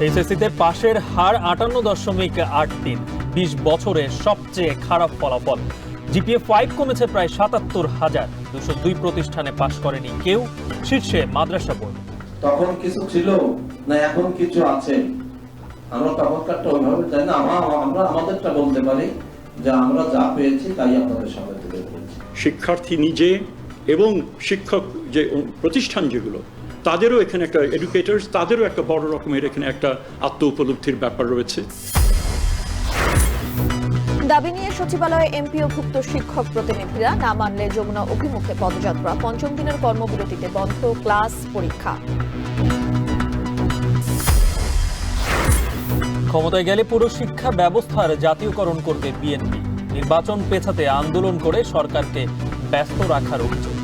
এইচএসসিতে পাশের হার 58.83, 20 বছরে সবচেয়ে খারাপ ফলাফল। জিপিএ 5 কমেছে প্রায় 77,000, 202 প্রতিষ্ঠানে পাশ করেনি কেউ, শীর্ষে মাদ্রাসা বোর্ড। তখন কিছু ছিল না, এখন কিছু আছে। আমরা তখনকারটা ওইভাবে জানি না, আমরা আমাদেরটা বলতে পারি যে আমরা যা পেয়েছি তাই আপনাদের সামনে তুলে ধরেছি। শিক্ষার্থী নিজে এবং শিক্ষক যে প্রতিষ্ঠান যেগুলো, তাদেরও এখানে একটা এডুকেটার্স, তাদেরও একটা বড় রকমের এখানে একটা আত্ম উপলব্ধির ব্যাপার রয়েছে। দাবি নিয়ে সচিবালয়ে এমপিওভুক্ত শিক্ষক প্রতিনিধিরা না মানলে যমুনা অভিমুখে পদযাত্রা, পঞ্চম দিনের কর্মবিরতিতে বন্ধ ক্লাস পরীক্ষা। ক্ষমতায় গেলে পুরো শিক্ষা ব্যবস্থার জাতীয়করণ করবে বিএনপি, নির্বাচন পেছাতে আন্দোলন করে সরকারকে ব্যস্ত রাখার অভিযোগ।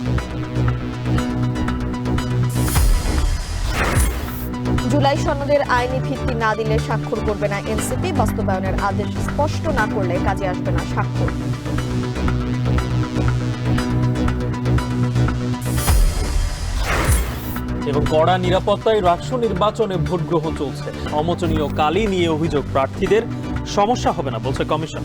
জুলাই সনদের আইনি ভিত্তি না দিলে স্বাক্ষর করবে না এনসিপি, বাস্তবায়নের আদেশ স্পষ্ট না করলে কাজে আসবে না স্বাক্ষর। এবং কড়া নিরাপত্তায় রাষ্ট্র নির্বাচনে ভোট গ্রহণ চলছে। অমোচনীয় কালি নিয়ে অভিযোগ প্রার্থীদের, সমস্যা হবে না বলছে কমিশন।